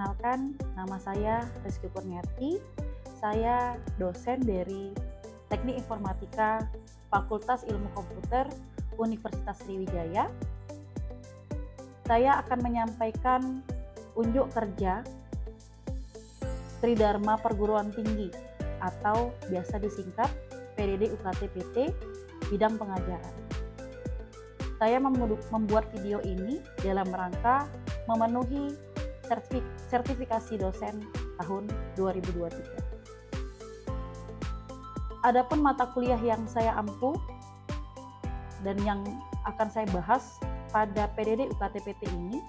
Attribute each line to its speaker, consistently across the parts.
Speaker 1: Perkenalkan, nama saya Rizky Kurniarti. Saya dosen dari Teknik Informatika Fakultas Ilmu Komputer Universitas Sriwijaya. Saya akan menyampaikan unjuk kerja Tridharma Perguruan Tinggi atau biasa disingkat PDD UKT-PT bidang pengajaran. Saya membuat video ini dalam rangka memenuhi sertifikasi dosen tahun 2023. Adapun mata kuliah yang saya ampu dan yang akan saya bahas pada PDD UKT-PT ini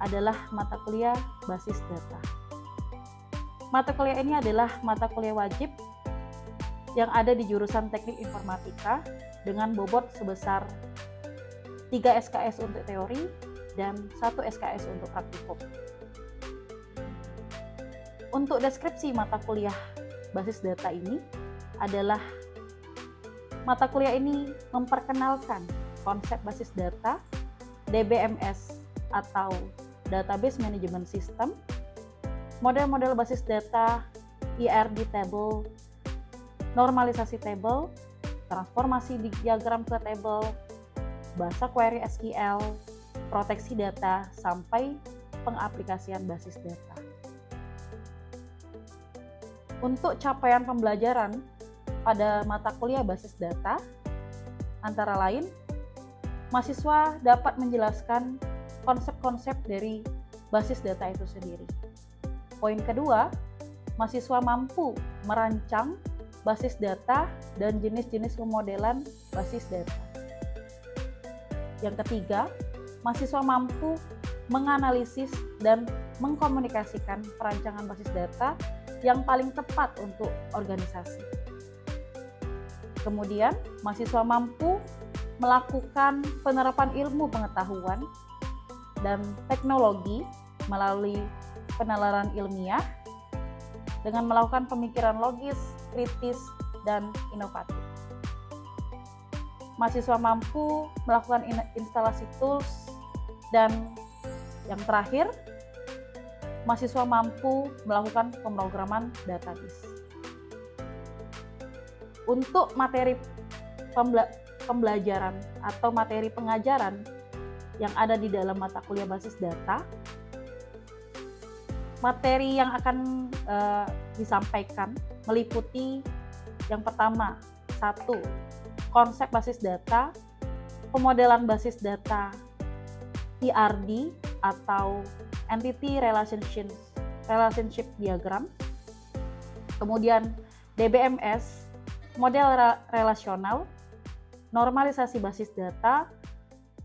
Speaker 1: adalah mata kuliah basis data. Mata kuliah ini adalah mata kuliah wajib yang ada di jurusan Teknik Informatika dengan bobot sebesar 3 SKS untuk teori dan 1 SKS untuk praktikum. Untuk deskripsi mata kuliah basis data ini adalah mata kuliah ini memperkenalkan konsep basis data, DBMS atau Database Management System, model-model basis data, IRD table, normalisasi table, transformasi diagram ke table, bahasa query SQL, proteksi data, sampai pengaplikasian basis data. Untuk capaian pembelajaran pada mata kuliah basis data, antara lain, mahasiswa dapat menjelaskan konsep-konsep dari basis data itu sendiri. Poin kedua, mahasiswa mampu merancang basis data dan jenis-jenis pemodelan basis data. Yang ketiga, mahasiswa mampu menganalisis dan mengkomunikasikan perancangan basis data yang paling tepat untuk organisasi. Kemudian, mahasiswa mampu melakukan penerapan ilmu pengetahuan dan teknologi melalui penalaran ilmiah dengan melakukan pemikiran logis, kritis, dan inovatif. Mahasiswa mampu melakukan instalasi tools dan yang terakhir, mahasiswa mampu melakukan pemrograman database. Untuk materi pembelajaran atau materi pengajaran yang ada di dalam mata kuliah basis data, materi yang akan disampaikan meliputi yang pertama, 1. Konsep basis data, pemodelan basis data, IRD atau Entity Relationship Diagram, kemudian DBMS, model relasional, normalisasi basis data,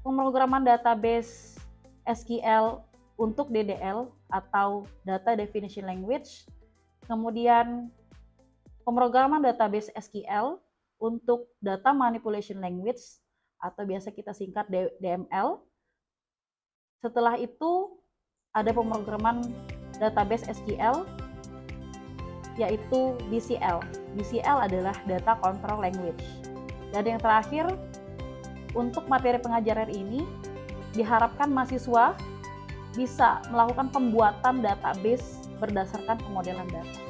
Speaker 1: pemrograman database SQL untuk DDL atau Data Definition Language, kemudian pemrograman database SQL untuk Data Manipulation Language atau biasa kita singkat DML. Setelah itu ada pemrograman database SQL yaitu DCL. DCL adalah Data Control Language. Dan yang terakhir, untuk materi pengajaran ini diharapkan mahasiswa bisa melakukan pembuatan database berdasarkan pemodelan data.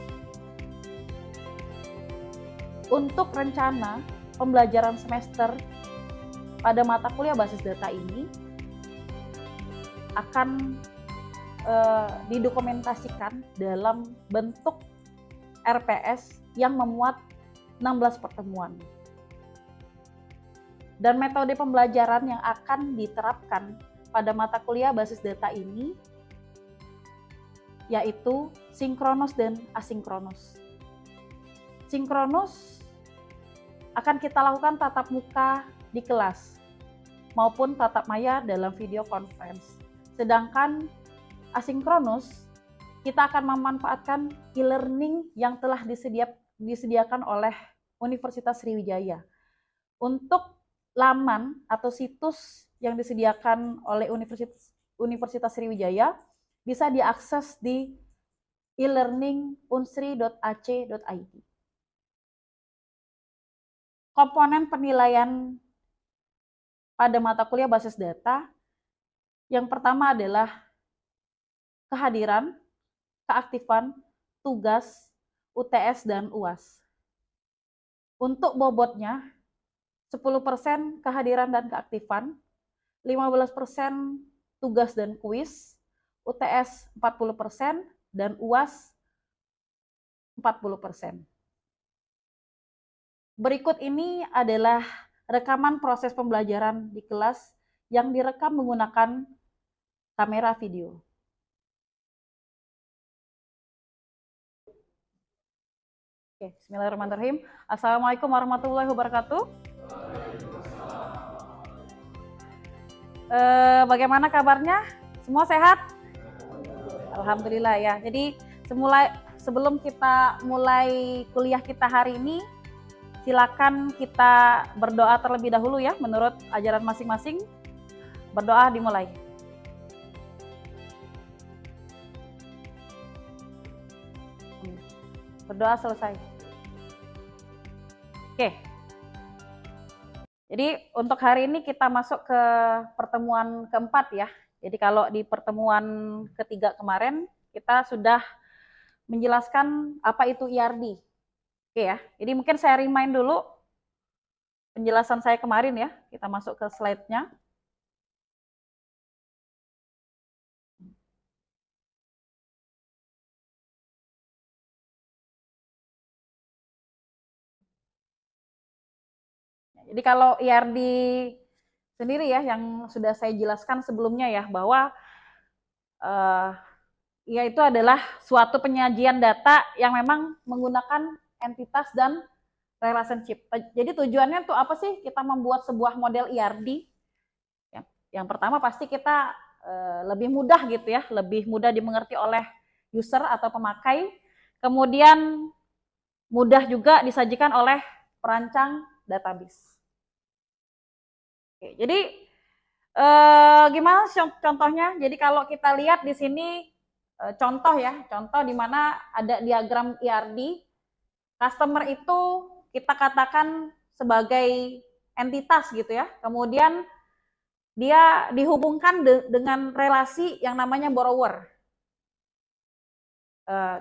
Speaker 1: Untuk rencana pembelajaran semester pada mata kuliah basis data ini akan didokumentasikan dalam bentuk RPS yang memuat 16 pertemuan. Dan metode pembelajaran yang akan diterapkan pada mata kuliah basis data ini yaitu sinkronus dan asinkronus. Sinkronus akan kita lakukan tatap muka di kelas maupun tatap maya dalam video conference. Sedangkan asinkronus, kita akan memanfaatkan e-learning yang telah disediakan oleh Universitas Sriwijaya. Untuk laman atau situs yang disediakan oleh Universitas Sriwijaya bisa diakses di e-learning.unsri.ac.id. Komponen penilaian pada mata kuliah basis data, yang pertama adalah kehadiran keaktifan, tugas, UTS, dan UAS. Untuk bobotnya, 10% kehadiran dan keaktifan, 15% tugas dan kuis, UTS 40%, dan UAS 40%. Berikut ini adalah rekaman proses pembelajaran di kelas yang direkam menggunakan kamera video. Oke, bismillahirrahmanirrahim. Assalamualaikum warahmatullahi wabarakatuh. Bagaimana kabarnya? Semua sehat? Alhamdulillah ya. Jadi sebelum kita mulai kuliah kita hari ini, silakan kita berdoa terlebih dahulu ya, menurut ajaran masing-masing. Berdoa dimulai. Berdoa selesai. Oke. Jadi untuk hari ini kita masuk ke pertemuan keempat ya. Jadi kalau di pertemuan ketiga kemarin kita sudah menjelaskan apa itu IRD. Oke ya. Jadi mungkin saya remind dulu penjelasan saya kemarin ya. Kita masuk ke slide-nya. Jadi kalau IRD sendiri ya, yang sudah saya jelaskan sebelumnya ya, bahwa ya itu adalah suatu penyajian data yang memang menggunakan entitas dan relationship. Jadi tujuannya tuh apa sih kita membuat sebuah model IRD? Yang pertama pasti kita lebih mudah gitu ya, lebih mudah dimengerti oleh user atau pemakai. Kemudian mudah juga disajikan oleh perancang database. Oke, jadi gimana contohnya? Jadi kalau kita lihat di sini contoh ya, contoh di mana ada diagram IRD, customer itu kita katakan sebagai entitas gitu ya. Kemudian dia dihubungkan dengan relasi yang namanya borrower.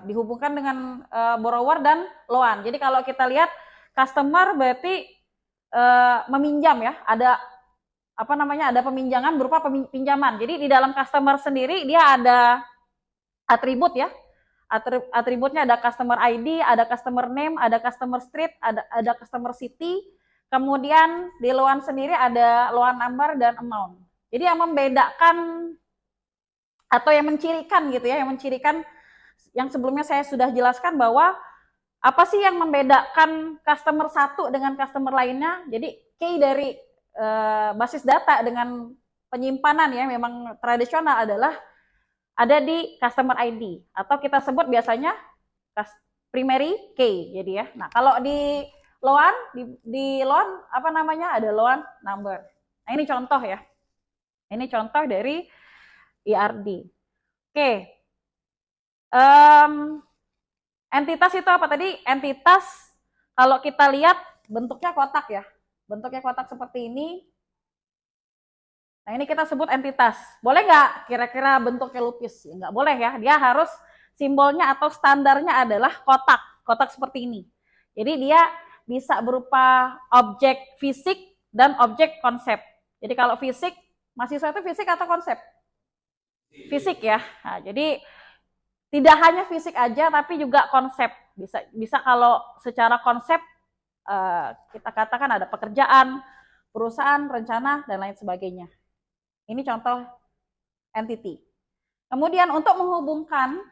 Speaker 1: Dihubungkan dengan borrower dan loan. Jadi kalau kita lihat customer berarti meminjam ya, ada apa namanya, ada peminjangan berupa pinjaman. Jadi di dalam customer sendiri dia ada atribut ya. Atributnya ada customer ID, ada customer name, ada customer street, ada customer city. Kemudian di loan sendiri ada loan number dan amount. Jadi yang membedakan atau yang mencirikan gitu ya, yang mencirikan yang sebelumnya saya sudah jelaskan bahwa apa sih yang membedakan customer satu dengan customer lainnya. Jadi key dari basis data dengan penyimpanan ya memang tradisional adalah ada di customer ID atau kita sebut biasanya primary key. Jadi ya. Nah, kalau di loan di loan apa namanya? Ada loan number. Nah, ini contoh ya. Ini contoh dari IRD. Oke. Entitas itu apa tadi? Entitas kalau kita lihat bentuknya kotak ya. Bentuknya kotak seperti ini. Nah, ini kita sebut entitas. Boleh nggak kira-kira bentuknya lupis? Ya, nggak boleh ya. Dia harus simbolnya atau standarnya adalah kotak. Kotak seperti ini. Jadi dia bisa berupa objek fisik dan objek konsep. Jadi kalau fisik, mahasiswa itu fisik atau konsep? Fisik ya. Nah, jadi tidak hanya fisik aja, tapi juga konsep. Bisa kalau secara konsep kita katakan ada pekerjaan, perusahaan, rencana, dan lain sebagainya. Ini contoh entity. Kemudian untuk menghubungkan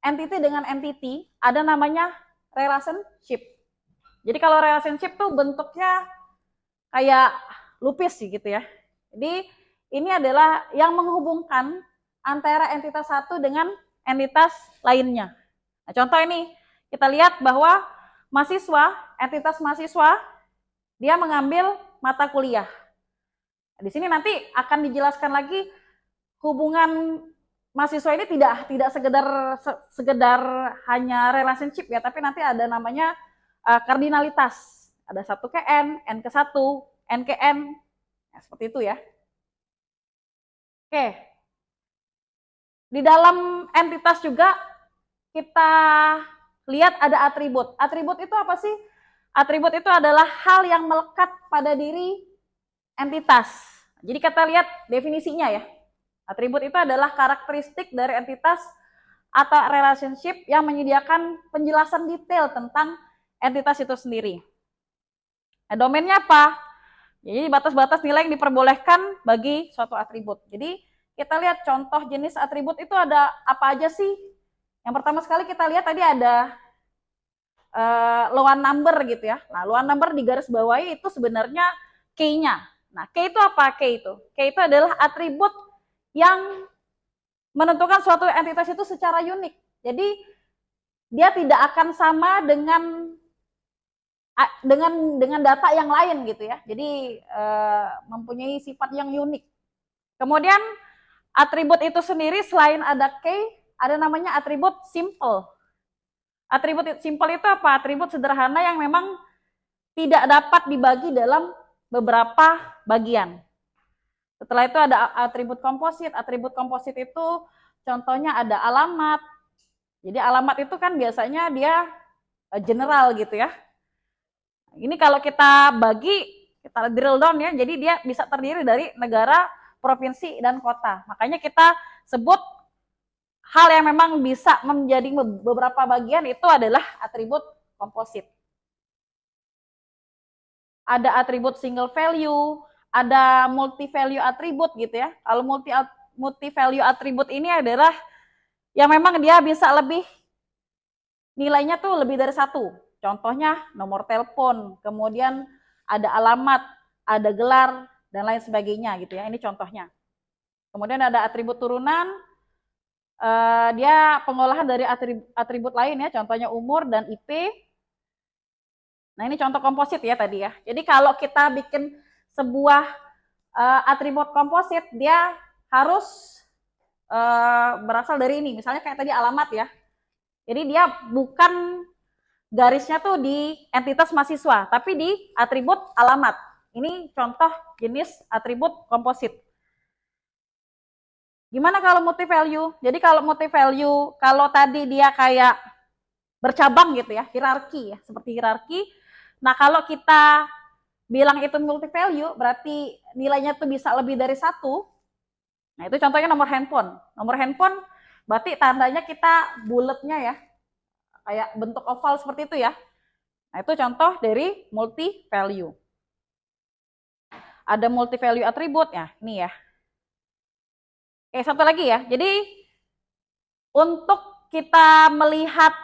Speaker 1: entity dengan entity, ada namanya relationship. Jadi kalau relationship tuh bentuknya kayak lupis sih gitu ya. Jadi ini adalah yang menghubungkan antara entitas satu dengan entitas lainnya. Nah, contoh ini kita lihat bahwa mahasiswa, entitas mahasiswa, dia mengambil mata kuliah. Di sini nanti akan dijelaskan lagi hubungan mahasiswa ini tidak sekedar hanya relationship ya, tapi nanti ada namanya kardinalitas. Ada 1 ke N ke 1, N ke N. Nah, seperti itu ya. Oke. Di dalam entitas juga kita lihat ada atribut. Atribut itu apa sih? Atribut itu adalah hal yang melekat pada diri entitas. Jadi kita lihat definisinya ya. Atribut itu adalah karakteristik dari entitas atau relationship yang menyediakan penjelasan detail tentang entitas itu sendiri. Nah, domainnya apa? Jadi batas-batas nilai yang diperbolehkan bagi suatu atribut. Jadi kita lihat contoh jenis atribut itu ada apa aja sih? Yang pertama sekali kita lihat tadi ada loan number gitu ya. Nah, loan number di garis bawahi itu sebenarnya key-nya. Nah, key itu apa? Key itu adalah atribut yang menentukan suatu entitas itu secara unik. Jadi dia tidak akan sama dengan data yang lain gitu ya. Jadi mempunyai sifat yang unik. Kemudian atribut itu sendiri selain ada key, ada namanya atribut simple. Atribut simple itu apa? Atribut sederhana yang memang tidak dapat dibagi dalam beberapa bagian. Setelah itu ada atribut komposit. Atribut komposit itu contohnya ada alamat. Jadi alamat itu kan biasanya dia general gitu ya. Ini kalau kita bagi, kita drill down ya, jadi dia bisa terdiri dari negara, provinsi, dan kota. Makanya kita sebut hal yang memang bisa menjadi beberapa bagian itu adalah atribut komposit. Ada atribut single value, ada multi value atribut gitu ya. Kalau multi value atribut ini adalah yang memang dia bisa lebih, nilainya tuh lebih dari satu. Contohnya nomor telepon, kemudian ada alamat, ada gelar, dan lain sebagainya gitu ya. Ini contohnya. Kemudian ada atribut turunan, dia pengolahan dari atribut lain ya, contohnya umur dan IP. Nah, ini contoh komposit ya tadi ya. Jadi kalau kita bikin sebuah atribut komposit, dia harus berasal dari ini. Misalnya kayak tadi alamat ya. Jadi dia bukan garisnya tuh di entitas mahasiswa, tapi di atribut alamat. Ini contoh jenis atribut komposit. Gimana kalau multi value? Jadi kalau multi value, kalau tadi dia kayak bercabang gitu ya, hierarki ya, seperti hierarki. Nah, kalau kita bilang itu multi value, berarti nilainya tuh bisa lebih dari satu. Nah, itu contohnya nomor handphone. Nomor handphone berarti tandanya kita bulatnya ya, kayak bentuk oval seperti itu ya. Nah, itu contoh dari multi value. Ada multi value atribut ya, ini ya. Oke, satu lagi ya. Jadi untuk kita melihat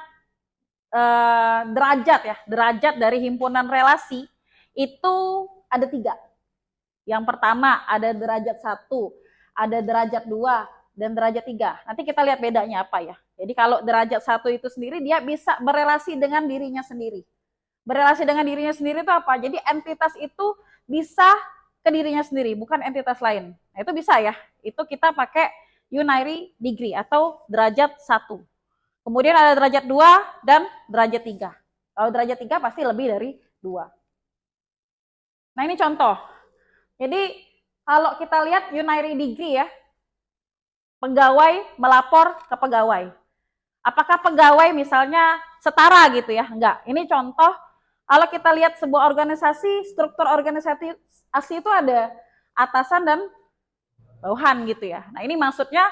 Speaker 1: derajat ya, derajat dari himpunan relasi itu ada 3. Yang pertama ada derajat 1, ada derajat 2, dan derajat 3. Nanti kita lihat bedanya apa ya. Jadi kalau derajat 1 itu sendiri dia bisa berelasi dengan dirinya sendiri. Berelasi dengan dirinya sendiri itu apa? Jadi entitas itu bisa ke dirinya sendiri, bukan entitas lain. Nah, itu bisa ya. Itu kita pakai unary degree atau derajat 1. Kemudian ada derajat 2 dan derajat 3. Kalau derajat 3 pasti lebih dari 2. Nah, ini contoh. Jadi kalau kita lihat unary degree ya, pegawai melapor ke pegawai. Apakah pegawai misalnya setara gitu ya? Enggak. Ini contoh kalau kita lihat sebuah organisasi, struktur organisasi itu ada atasan dan bawahan gitu ya. Nah, ini maksudnya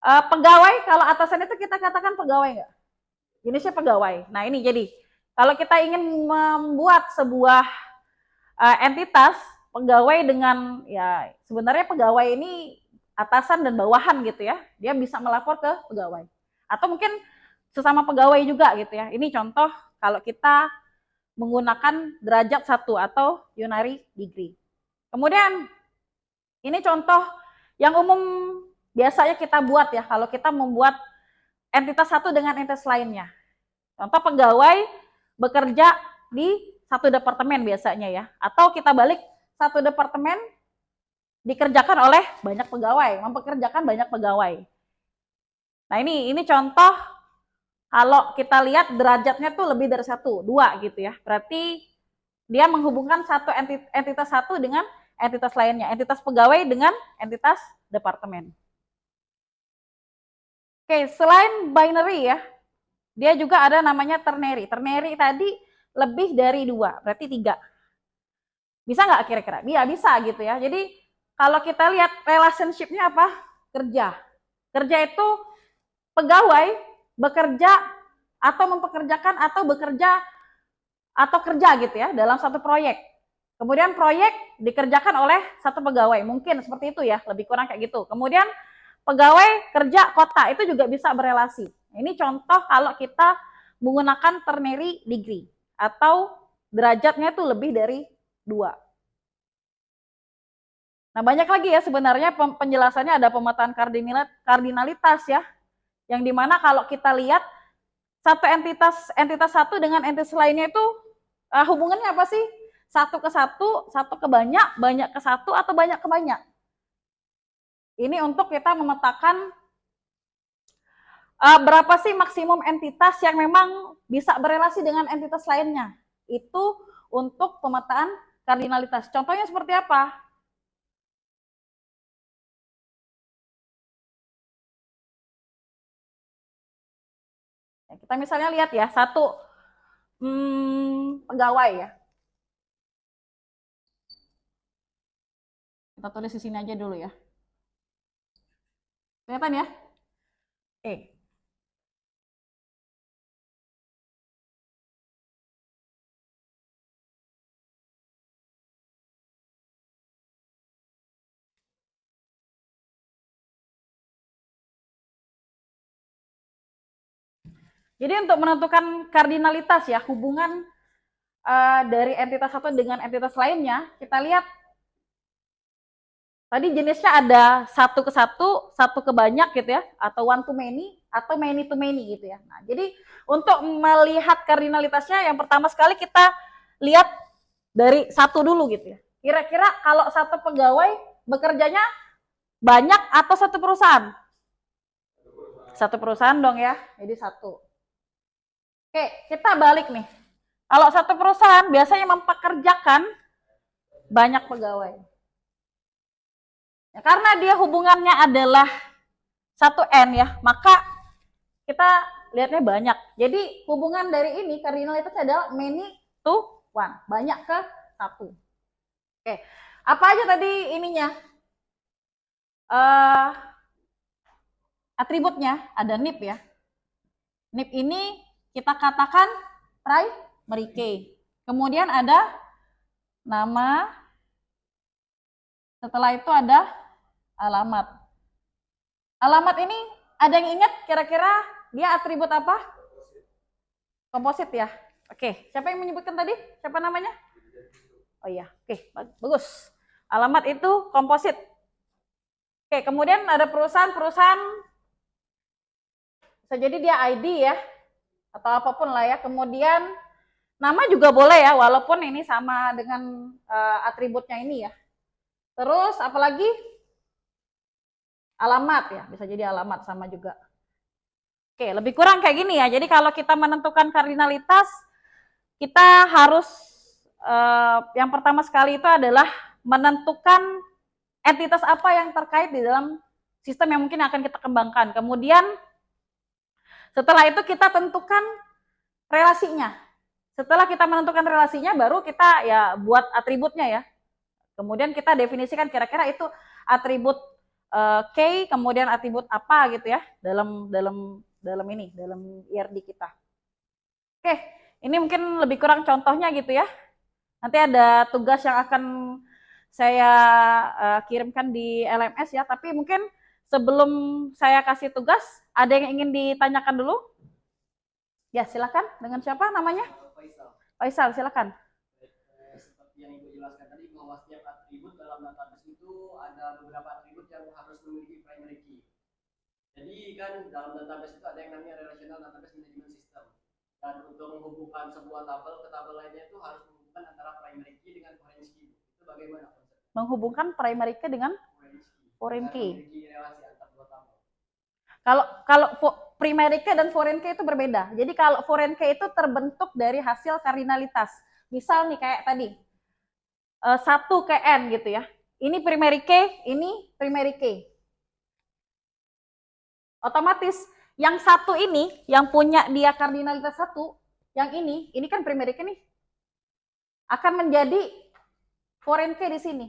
Speaker 1: pegawai, kalau atasan itu kita katakan pegawai enggak? Jenisnya pegawai. Nah, ini jadi kalau kita ingin membuat sebuah entitas pegawai dengan ya sebenarnya pegawai ini atasan dan bawahan gitu ya. Dia bisa melapor ke pegawai. Atau mungkin sesama pegawai juga gitu ya. Ini contoh kalau kita menggunakan derajat 1 atau unary degree. Kemudian ini contoh yang umum biasanya kita buat ya kalau kita membuat entitas satu dengan entitas lainnya. Contoh pegawai bekerja di satu departemen biasanya ya. Atau kita balik, satu departemen dikerjakan oleh banyak pegawai, mempekerjakan banyak pegawai. Nah, ini contoh kalau kita lihat derajatnya tuh lebih dari 1, 2 gitu ya. Berarti dia menghubungkan satu entitas satu dengan entitas lainnya. Entitas pegawai dengan entitas departemen. Oke, selain binary ya, dia juga ada namanya ternary. Ternary tadi lebih dari 2, berarti 3. Bisa nggak kira-kira? Iya, bisa gitu ya. Jadi kalau kita lihat relationship-nya apa? Kerja. Kerja itu pegawai bekerja atau mempekerjakan atau bekerja atau kerja gitu ya dalam satu proyek. Kemudian proyek dikerjakan oleh satu pegawai, mungkin seperti itu ya, lebih kurang kayak gitu. Kemudian pegawai kerja kota itu juga bisa berelasi. Ini contoh kalau kita menggunakan ternary degree atau derajatnya itu lebih dari 2. Nah, banyak lagi ya sebenarnya penjelasannya, ada pemetaan kardinalitas ya, yang dimana kalau kita lihat satu entitas satu dengan entitas lainnya itu hubungannya apa sih? Satu ke satu, satu ke banyak, banyak ke satu, atau banyak ke banyak. Ini untuk kita memetakan berapa sih maksimum entitas yang memang bisa berelasi dengan entitas lainnya. Itu untuk pemetaan kardinalitas. Contohnya seperti apa? Kita misalnya lihat ya, satu pegawai ya. Kita tulis di sini aja dulu ya. Kelihatan ya? Oke. Jadi untuk menentukan kardinalitas ya, hubungan dari entitas satu dengan entitas lainnya, kita lihat tadi jenisnya ada satu ke banyak gitu ya, atau one to many, atau many to many gitu ya. Nah, jadi untuk melihat kardinalitasnya, yang pertama sekali kita lihat dari satu dulu gitu ya. Kira-kira kalau satu pegawai bekerjanya banyak atau satu perusahaan? Satu perusahaan dong ya, jadi satu. Oke, kita balik nih. Kalau satu perusahaan biasanya mempekerjakan banyak pegawai. Ya, karena dia hubungannya adalah satu N ya, maka kita lihatnya banyak. Jadi hubungan dari ini kardinalitas adalah many to one, banyak ke satu. Oke, apa aja tadi ininya? Uh, Atributnya ada nip ya. Nip ini kita katakan primary key. Kemudian ada nama, setelah itu ada alamat. Alamat ini ada yang ingat kira-kira dia atribut apa? Komposit ya. Oke, siapa yang menyebutkan tadi? Siapa namanya? Oh iya, oke, bagus. Alamat itu komposit. Oke, kemudian ada perusahaan bisa jadi dia ID ya, atau apapun lah ya. Kemudian nama juga boleh ya, walaupun ini sama dengan atributnya ini ya. Terus apalagi? Alamat ya, bisa jadi alamat sama juga. Oke, lebih kurang kayak gini ya. Jadi kalau kita menentukan kardinalitas, kita harus yang pertama sekali itu adalah menentukan entitas apa yang terkait di dalam sistem yang mungkin akan kita kembangkan. Kemudian setelah itu kita tentukan relasinya. Setelah kita menentukan relasinya, baru kita ya buat atributnya ya. Kemudian kita definisikan kira-kira itu atribut K, kemudian atribut apa gitu ya dalam IRD kita. Oke, ini mungkin lebih kurang contohnya gitu ya. Nanti ada tugas yang akan saya kirimkan di LMS ya, tapi mungkin sebelum saya kasih tugas, ada yang ingin ditanyakan dulu? Ya, silakan. Dengan siapa namanya? Faisal, silakan.
Speaker 2: Seperti yang Ibu jelaskan tadi, bahwa setiap atribut dalam database itu ada beberapa atribut yang harus memiliki primary key. Jadi kan dalam database itu ada yang namanya relational database management system. Dan untuk menghubungkan sebuah tabel ke tabel lainnya itu harus menghubungkan antara primary key dengan foreign key. Itu bagaimana konsepnya?
Speaker 1: Menghubungkan primary key dengan foreign key.
Speaker 2: Relasi antar dua tabel.
Speaker 1: Kalau primary key dan foreign key itu berbeda. Jadi kalau foreign key itu terbentuk dari hasil kardinalitas. Misal nih kayak tadi, 1 ke N gitu ya. Ini primary key, ini primary key. Otomatis yang satu ini, yang punya dia kardinalitas 1, yang ini kan primary key nih, akan menjadi foreign key di sini.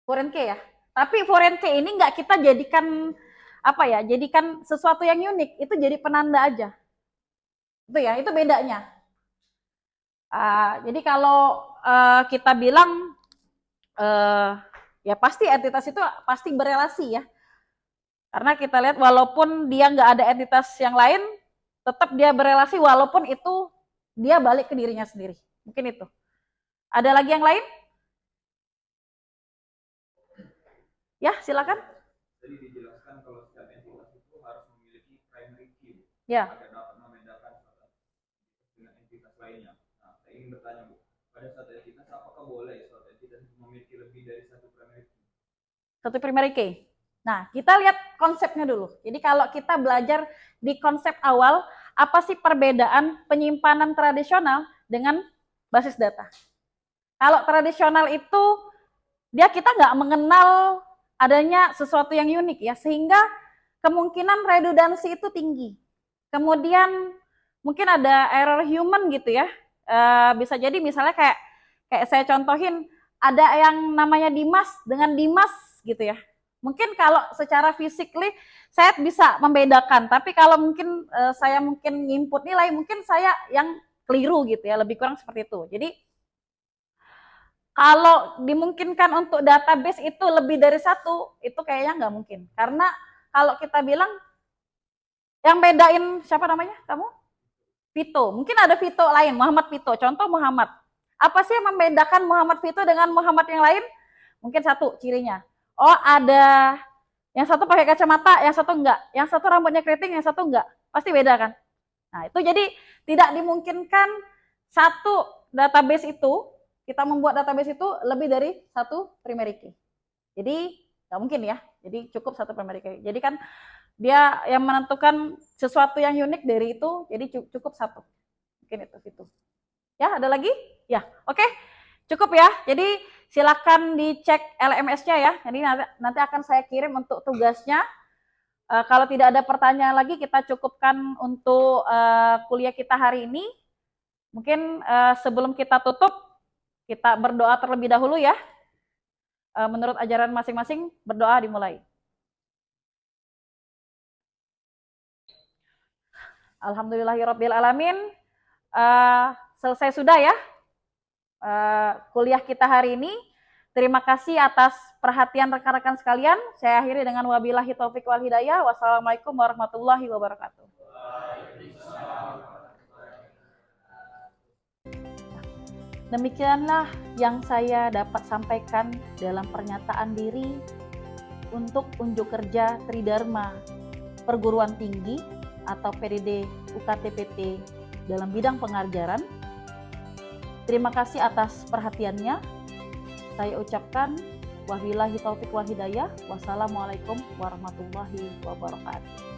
Speaker 1: Foreign key ya. Tapi foreign key ini nggak kita jadikan jadikan sesuatu yang unik, itu jadi penanda aja. Itu ya, itu bedanya. Jadi kalau kita bilang ya pasti entitas itu pasti berelasi ya. Karena kita lihat walaupun dia nggak ada entitas yang lain, tetap dia berelasi walaupun itu dia balik ke dirinya sendiri. Mungkin itu. Ada lagi yang lain? Ya, silakan.
Speaker 3: Jadi dijelaskan kalau setiap entitas itu harus memiliki primary key
Speaker 1: Ya.
Speaker 3: agar dapat membedakan dengan entitas lainnya. Nah, saya ingin bertanya Bu, pada satu entitas apakah boleh suatu entitas memiliki lebih dari satu primary key?
Speaker 1: Satu primary key. Nah, kita lihat konsepnya dulu. Jadi kalau kita belajar di konsep awal, apa sih perbedaan penyimpanan tradisional dengan basis data? Kalau tradisional itu kita nggak mengenal adanya sesuatu yang unik ya, sehingga kemungkinan redundansi itu tinggi. Kemudian mungkin ada error human gitu ya. Bisa jadi misalnya kayak saya contohin, ada yang namanya Dimas dengan Dimas gitu ya. Mungkin kalau secara physically saya bisa membedakan, tapi kalau mungkin saya mungkin input nilai, mungkin saya yang keliru gitu ya, lebih kurang seperti itu. Jadi kalau dimungkinkan untuk database itu lebih dari satu, itu kayaknya nggak mungkin. Karena kalau kita bilang yang bedain siapa namanya? Kamu? Vito. Mungkin ada Vito lain, Muhammad Vito. Contoh Muhammad. Apa sih yang membedakan Muhammad Vito dengan Muhammad yang lain? Mungkin satu cirinya. Oh, ada yang satu pakai kacamata, yang satu enggak. Yang satu rambutnya keriting, yang satu enggak. Pasti beda kan? Nah, itu jadi tidak dimungkinkan satu database itu, kita membuat database itu lebih dari satu primary key. Jadi nggak mungkin ya. Jadi cukup satu primary key. Jadi kan dia yang menentukan sesuatu yang unik dari itu, jadi cukup satu. Mungkin itu. Ya, ada lagi? Ya, oke. Cukup ya. Jadi silakan dicek LMS-nya ya. Jadi nanti akan saya kirim untuk tugasnya. Kalau tidak ada pertanyaan lagi, kita cukupkan untuk kuliah kita hari ini. Mungkin sebelum kita tutup, kita berdoa terlebih dahulu ya. Menurut ajaran masing-masing, berdoa dimulai. Alhamdulillahirrabbilalamin. Selesai sudah ya kuliah kita hari ini. Terima kasih atas perhatian rekan-rekan sekalian. Saya akhiri dengan wabillahi taufik wal hidayah. Wassalamualaikum warahmatullahi wabarakatuh. Demikianlah yang saya dapat sampaikan dalam pernyataan diri untuk unjuk kerja Tridharma Perguruan Tinggi atau PDD UKT-PT dalam bidang pengajaran. Terima kasih atas perhatiannya. Saya ucapkan wabillahi taufik wal hidayah. Wassalamualaikum warahmatullahi wabarakatuh.